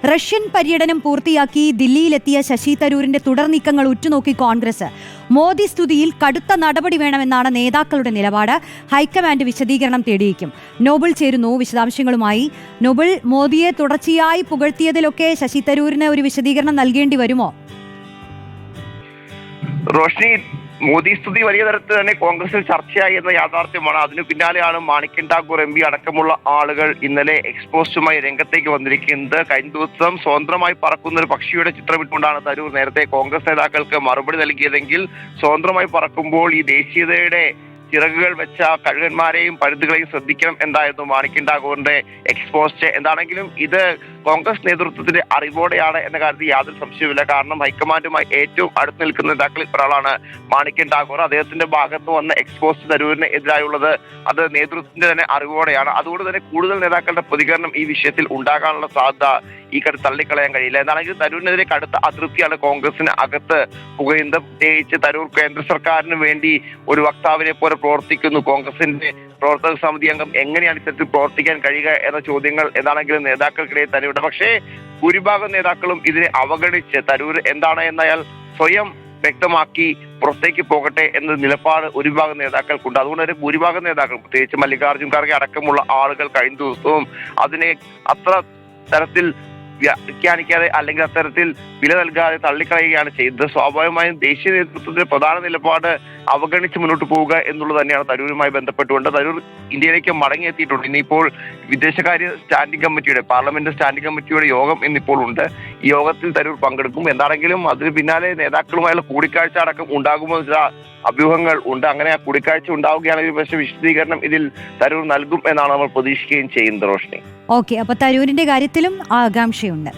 Russian പര്യടനം പൂർത്തിയാക്കി ദില്ലിയിലെത്തിയ ശശി തരൂരിന്റെ തുടർ നീക്കങ്ങൾ ഉറ്റുനോക്കി കോൺഗ്രസ്. മോദി സ്തുതിയിൽ കടുത്ത നടപടി വേണമെന്നാണ് നേതാക്കളുടെ നിലപാട്. ഹൈക്കമാൻഡ് വിശദീകരണം തേടിയേക്കും. നോബിൾ ചേരുന്നു വിശദാംശങ്ങളുമായി. നോബിൾ, മോദിയെ തുടർച്ചയായി പുകഴ്ത്തിയതിലൊക്കെ ശശി തരൂരിന് ഒരു വിശദീകരണം നൽകേണ്ടി വരുമോ? റോഷ്നി, മോദി സ്തുതി വലിയ തരത്തിൽ തന്നെ കോൺഗ്രസിൽ ചർച്ചയായി എന്ന യാഥാർത്ഥ്യമാണ്. അതിനു പിന്നാലെയാണ് മാണിക്യൻ ഠാക്കൂർ എം പി അടക്കമുള്ള ആളുകൾ ഇന്നലെ എക്സ്പോസ്റ്റുമായി രംഗത്തേക്ക് വന്നിരിക്കുന്നത്. കഴിഞ്ഞ ദിവസം സ്വതന്ത്രമായി പറക്കുന്ന ഒരു പക്ഷിയുടെ ചിത്രമിട്ടുകൊണ്ടാണ് തരൂർ നേരത്തെ കോൺഗ്രസ് നേതാക്കൾക്ക് മറുപടി നൽകിയതെങ്കിൽ സ്വതന്ത്രമായി പറക്കുമ്പോൾ ഈ ദേശീയതയുടെ ചിറകുകൾ വെച്ച കഴുകന്മാരെയും പഴുതുകളെയും ശ്രദ്ധിക്കണം എന്തായിരുന്നു മാണിക്യൻ ഠാക്കൂറിന്റെ എക്സ്പോസ്റ്റ്. എന്താണെങ്കിലും ഇത് കോൺഗ്രസ് നേതൃത്വത്തിന്റെ അറിവോടെയാണ് എന്ന കാര്യത്തിൽ യാതൊരു സംശയവുമില്ല. കാരണം ഹൈക്കമാൻഡുമായി ഏറ്റവും അടുത്ത് നിൽക്കുന്ന നേതാക്കളിൽ ഒരാളാണ് മാണിക്യൻ ഠാക്കൂർ. അദ്ദേഹത്തിന്റെ ഭാഗത്ത് വന്ന എക്സ്പോസ്റ്റ് തരൂരിന് എതിരായുള്ളത് അത് നേതൃത്വത്തിന്റെ തന്നെ അറിവോടെയാണ്. അതുകൊണ്ട് തന്നെ കൂടുതൽ നേതാക്കളുടെ പ്രതികരണം ഈ വിഷയത്തിൽ ഉണ്ടാകാനുള്ള സാധ്യത ഈ കടുത്ത് തള്ളിക്കളയാൻ കഴിയില്ല. എന്താണെങ്കിലും തരൂരിനെതിരെ കടുത്ത അതൃപ്തിയാണ് കോൺഗ്രസിന് അകത്ത് പുകയുന്നത്. പ്രത്യേകിച്ച് തരൂർ കേന്ദ്ര സർക്കാരിന് വേണ്ടി ഒരു വക്താവിനെ പോലെ പ്രവർത്തിക്കുന്നു. കോൺഗ്രസിന്റെ പ്രവർത്തക സമിതി അംഗം എങ്ങനെയാണ് ഇത്തരത്തിൽ പ്രവർത്തിക്കാൻ കഴിയുക എന്ന ചോദ്യങ്ങൾ എന്താണെങ്കിലും നേതാക്കൾക്കിടയിൽ തന്നെയുണ്ട്. പക്ഷേ ഭൂരിഭാഗം നേതാക്കളും ഇതിനെ അവഗണിച്ച് തരൂർ എന്താണ് എന്നയാൾ സ്വയം വ്യക്തമാക്കി പുറത്തേക്ക് പോകട്ടെ എന്ന നിലപാട് ഒരു വിഭാഗം നേതാക്കൾക്കുണ്ട്. അതുകൊണ്ട് തന്നെ ഭൂരിഭാഗം നേതാക്കൾ, പ്രത്യേകിച്ച് മല്ലികാർജ്ജുൻ ഖാർഗെ അടക്കമുള്ള ആളുകൾ കഴിഞ്ഞ ദിവസവും അതിനെ അത്ര തരത്തിൽ വ്യാഖ്യാനിക്കാതെ അല്ലെങ്കിൽ അത്തരത്തിൽ വില നൽകാതെ തള്ളിക്കളയുകയാണ് ചെയ്തത്. സ്വാഭാവികമായും ദേശീയ നേതൃത്വത്തിന്റെ പ്രധാന നിലപാട് അവഗണിച്ച് മുന്നോട്ട് പോവുക എന്നുള്ളത് തന്നെയാണ് തരൂരുമായി ബന്ധപ്പെട്ടുകൊണ്ട്. തരൂർ ഇന്ത്യയിലേക്ക് മടങ്ങിയെത്തിയിട്ടുണ്ട്. ഇനിയിപ്പോൾ വിദേശകാര്യ സ്റ്റാൻഡിംഗ് കമ്മിറ്റിയുടെ, പാർലമെന്റ് സ്റ്റാൻഡിംഗ് കമ്മിറ്റിയുടെ യോഗം ഇന്നിപ്പോൾ ഉണ്ട്. ഈ യോഗത്തിൽ തരൂർ പങ്കെടുക്കും. എന്താണെങ്കിലും അതിന് പിന്നാലെ നേതാക്കളുമായുള്ള കൂടിക്കാഴ്ച അടക്കം ഉണ്ടാകുമോ ചില അഭ്യൂഹങ്ങൾ ഉണ്ട്. അങ്ങനെ ആ കൂടിക്കാഴ്ച ഉണ്ടാവുകയാണെങ്കിൽ പക്ഷേ വിശദീകരണം ഇതിൽ തരൂർ നൽകും എന്നാണ് നമ്മൾ പ്രതീക്ഷിക്കുകയും ചെയ്യുന്നത്. റോഷ്നി, ഓക്കെ, അപ്പൊ തരൂരിന്റെ കാര്യത്തിലും ആകാംക്ഷയുണ്ട്.